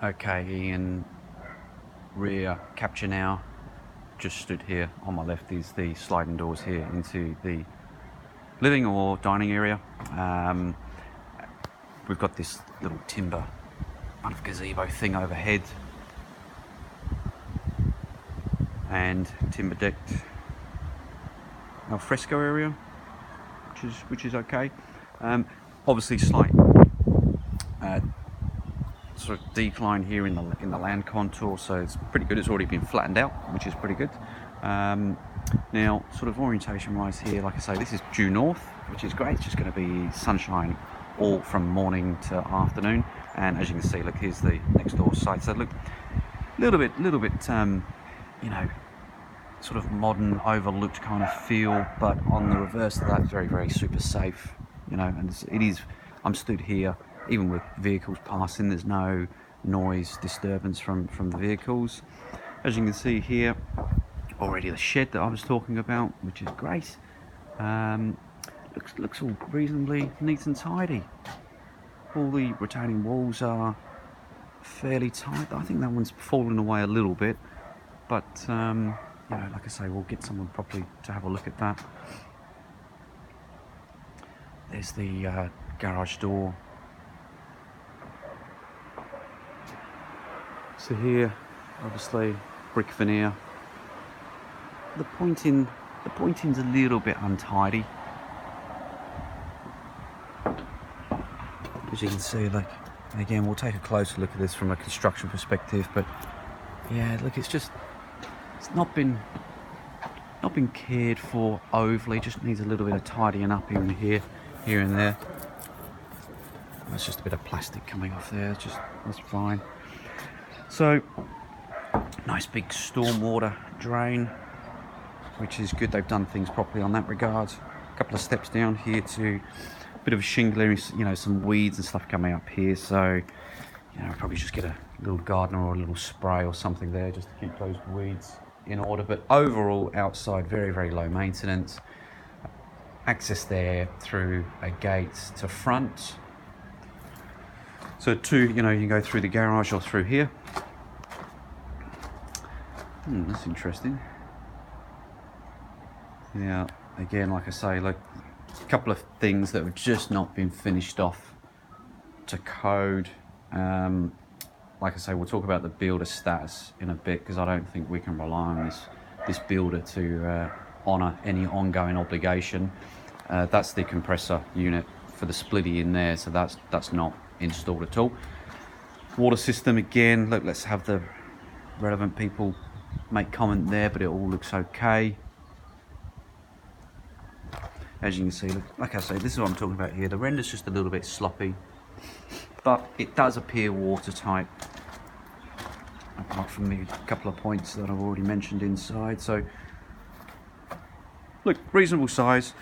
Okay, Ian, rear capture now. Just stood here. On my left is the sliding doors here into the living or dining area. We've got this little timber kind of gazebo thing overhead and timber decked al fresco area, which is okay. Obviously slight sort of decline here in the land contour, so it's pretty good. It's already been flattened out, which is pretty good. Now, sort of orientation wise here, like I say, this is due north, which is great. It's just going to be sunshine all from morning to afternoon. And as you can see, look, here's the next door site. So look, little bit you know, sort of modern, overlooked kind of feel, but on the reverse of that, very, very super safe, you know. And it is, I'm stood here, even with vehicles passing, there's no noise disturbance from the vehicles. As you can see here, already the shed that I was talking about, which is great. Looks all reasonably neat and tidy. All the retaining walls are fairly tight. I think that one's fallen away a little bit, but you know, like I say, we'll get someone properly to have a look at that. There's the garage door. So here, obviously, brick veneer. The pointing's a little bit untidy. As you can see, like, again, we'll take a closer look at this from a construction perspective, but yeah, look, it's not been cared for overly. Just needs a little bit of tidying up here and there. That's just a bit of plastic coming off there. That's fine. So, nice big stormwater drain, which is good. They've done things properly on that regard. A couple of steps down here to a bit of shingling, you know, some weeds and stuff coming up here. So, you know, probably just get a little gardener or a little spray or something there just to keep those weeds in order. But overall, outside, very, very low maintenance. Access there through a gate to front. So you know, you can go through the garage or through here. That's interesting. Yeah, again, like I say, like a couple of things that have just not been finished off to code. Like I say, we'll talk about the builder status in a bit, because I don't think we can rely on this builder to honour any ongoing obligation. That's the compressor unit for the splitty in there, so that's not installed at all. Water system, again, look, let's have the relevant people make comment there, but it all looks okay. As you can see, look, like I say, this is what I'm talking about here. The render's just a little bit sloppy, but it does appear watertight, apart from the couple of points that I've already mentioned inside. So look, reasonable size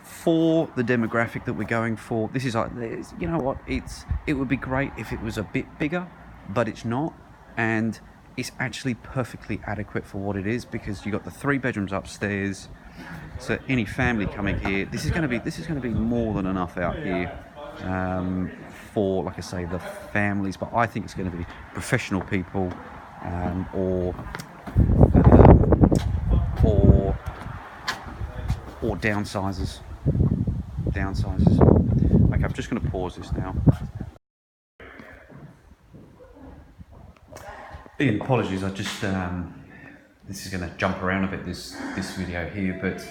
for the demographic that we're going for. This is, you know what, it would be great if it was a bit bigger, but it's not, and it's actually perfectly adequate for what it is, because you've got the 3 bedrooms upstairs. So any family coming here, this is going to be more than enough out here for, like I say, the families. But I think it's going to be professional people or downsizers. Okay, I'm just going to pause this now. Ian, apologies. I just this is going to jump around a bit, this video here, but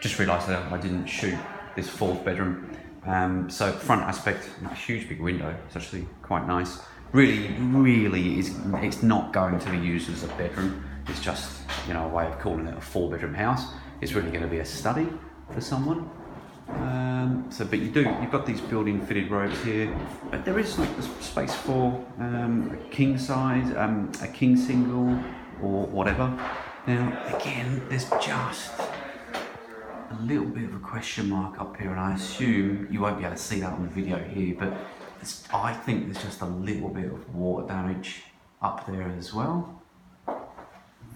just realised that I didn't shoot this 4th bedroom. So front aspect, a huge big window. It's actually quite nice. Really it's not going to be used as a bedroom. It's just, you know, a way of calling it a 4-bedroom house. It's really going to be a study for someone. But you've got these built-in fitted robes here, but there is like space for a king size, a king single, or whatever. Now, again, there's just a little bit of a question mark up here, and I assume you won't be able to see that on the video here, but I think there's just a little bit of water damage up there as well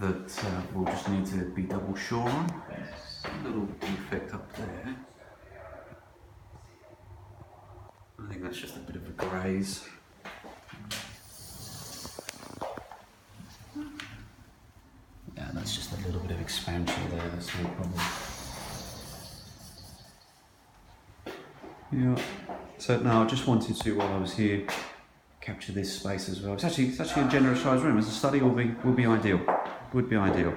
that we'll just need to be double sure on. There's a little defect up there. I think that's just a bit of a graze. Yeah. So no, I just wanted to, while I was here, capture this space as well. It's actually a generous sized room. As a study would be ideal. Would be ideal.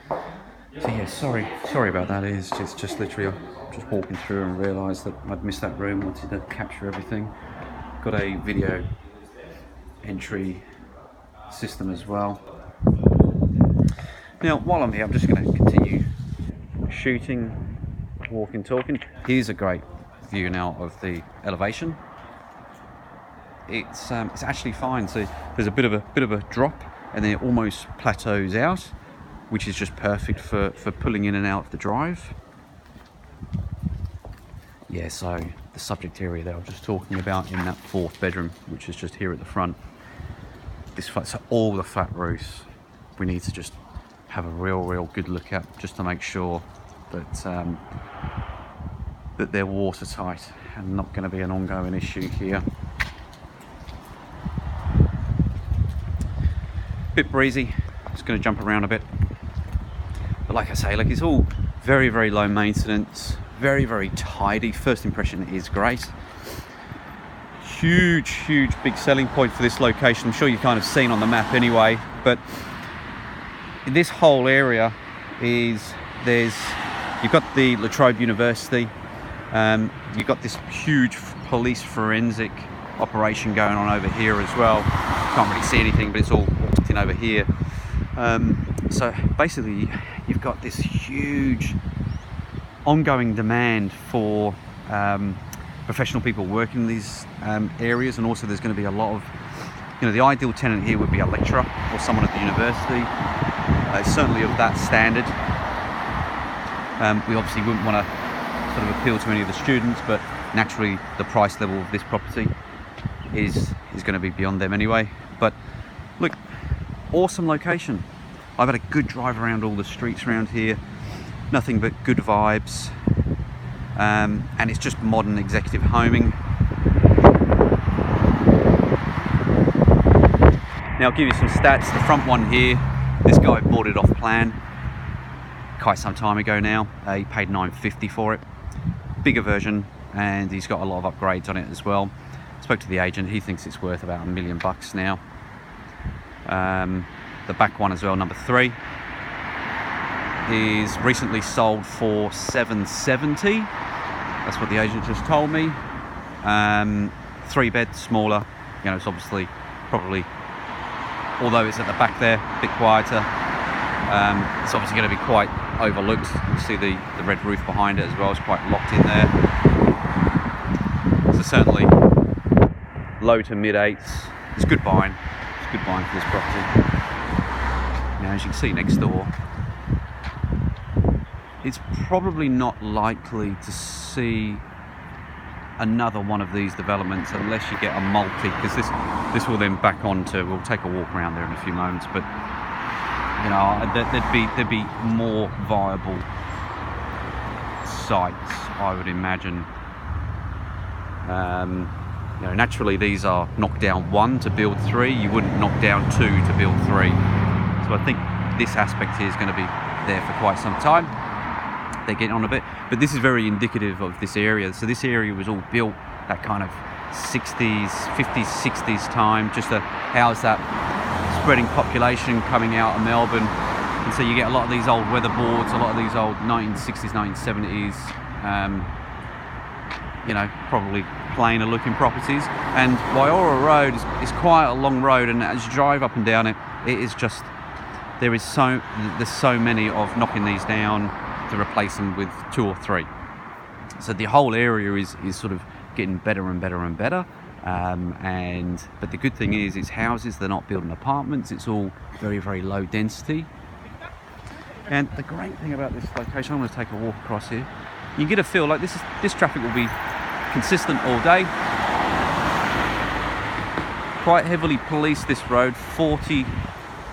So yeah, sorry about that. It's just literally just walking through and realised that I'd missed that room. Wanted to capture everything. Got a video entry system as well. Now, while I'm here, I'm just going to continue shooting, walking, talking. Here's a great view now of the elevation. It's actually fine. So there's a bit of a drop, and then it almost plateaus out, which is just perfect for pulling in and out of the drive. Yeah, so the subject area that I was just talking about in that 4th bedroom, which is just here at the front. So all the flat roofs, we need to just have a real good look at, just to make sure that that they're watertight and not going to be an ongoing issue here. Bit breezy, just going to jump around a bit. But like I say, like, it's all very low maintenance, very tidy. First impression is great. Huge big selling point for this location. I'm sure you've kind of seen on the map anyway, but this whole area is, you've got the La Trobe University, you've got this huge police forensic operation going on over here as well. Can't really see anything, but it's all in over here. So basically you've got this huge ongoing demand for professional people working in these areas, and also there's going to be a lot of, the ideal tenant here would be a lecturer or someone at the university, certainly of that standard. We obviously wouldn't want to sort of appeal to any of the students, but naturally the price level of this property is going to be beyond them anyway. But look, awesome location. I've had a good drive around all the streets around here, nothing but good vibes, and it's just modern executive homing. Now I'll give you some stats. The front one here, this guy bought it off plan quite some time ago now. He paid $950 for it. Bigger version, and he's got a lot of upgrades on it as well. Spoke to the agent, he thinks it's worth about $1 million now. The back one as well, number 3, is recently sold for $770. That's what the agent just told me. 3 bed, smaller. It's obviously probably, although it's at the back there, a bit quieter. It's obviously going to be quite overlooked. You see the red roof behind it as well. It's quite locked in there. So certainly low to mid 8s. It's good buying. It's good buying for this property. Now, as you can see next door, it's probably not likely to see another one of these developments unless you get a multi, because this will then back onto, we'll take a walk around there in a few moments, but there'd be more viable sites, I would imagine. Naturally these are knock down 1 to build 3. You wouldn't knock down 2 to build 3. So I think this aspect here is going to be there for quite some time. They're getting on a bit, but this is very indicative of this area. So this area was all built that kind of 60s, 50s, 60s time, just to house that spreading population coming out of Melbourne. And so you get a lot of these old weatherboards, a lot of these old 1960s, 1970s, probably plainer looking properties. And Waiora Road is quite a long road, and as you drive up and down it, it is just, there's so many of knocking these down to replace them with 2 or 3. So the whole area is sort of getting better and better and better. But the good thing is it's houses, they're not building apartments, it's all very low density. And the great thing about this location, I'm going to take a walk across here, you get a feel like this traffic will be consistent all day. Quite heavily policed, this road, 40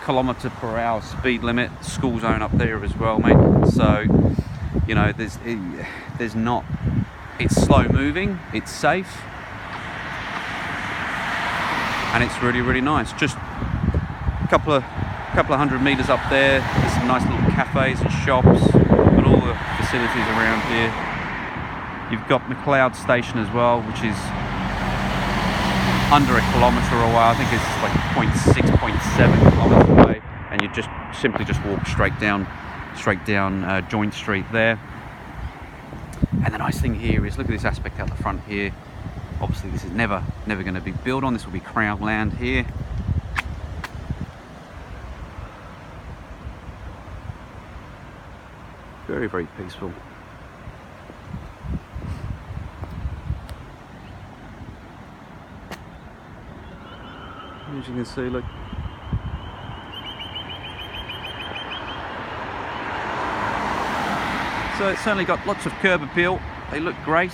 km/h speed limit, school zone up there as well, mate. So there's not, it's slow moving, it's safe, and it's really nice. Just a couple of 100 meters up there, there's some nice little cafes and shops, got all the facilities around here. You've got McLeod Station as well, which is under a kilometre away. I think it's like 0.6, 0.7 kilometres away, and you just simply walk straight down Joint Street there. And the nice thing here is, look at this aspect out the front here. Obviously this is never going to be built on. This will be Crown land here. Very, very peaceful. As you can see, look. So it's certainly got lots of curb appeal. They look great.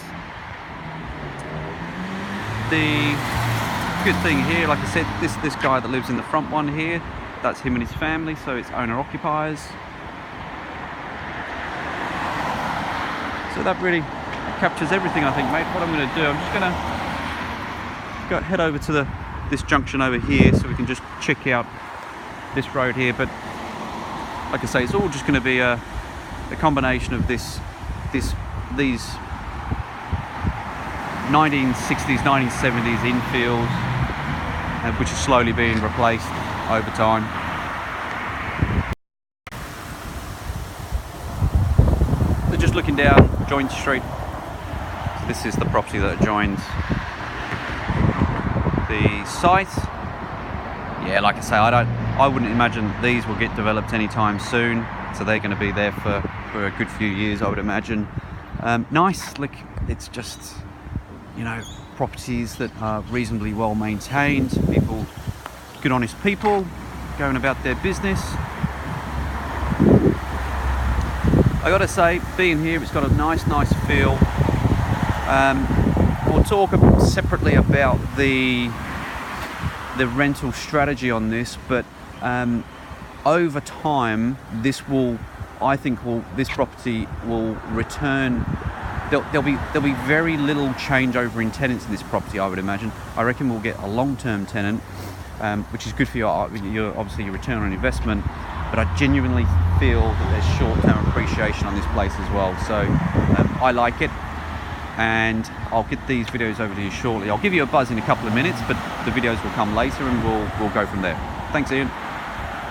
The good thing here, like I said, this guy that lives in the front one here, that's him and his family, so it's owner-occupiers. So that really captures everything, I think, mate. What I'm going to do, I'm just going to head over to this junction over here so we can just check out this road here. But like I say, it's all just going to be a combination of these 1960s, 1970s infields, which is slowly being replaced over time. So just looking down Joint Street, so this is the property that adjoins the site. Yeah, like I say, I wouldn't imagine these will get developed anytime soon, so they're going to be there for a good few years, I would imagine. Nice, look, it's just, you know, properties that are reasonably well maintained, people, good honest people going about their business. I gotta say, being here, it's got a nice feel. We'll talk separately about the rental strategy on this, but over time, this property will return. There'll be very little changeover in tenants in this property, I would imagine. I reckon we'll get a long-term tenant, which is good for your obviously your return on investment. But I genuinely feel that there's short-term appreciation on this place as well. So I like it, and I'll get these videos over to you shortly. I'll give you a buzz in a couple of minutes, but the videos will come later, and we'll go from there. Thanks, Ian.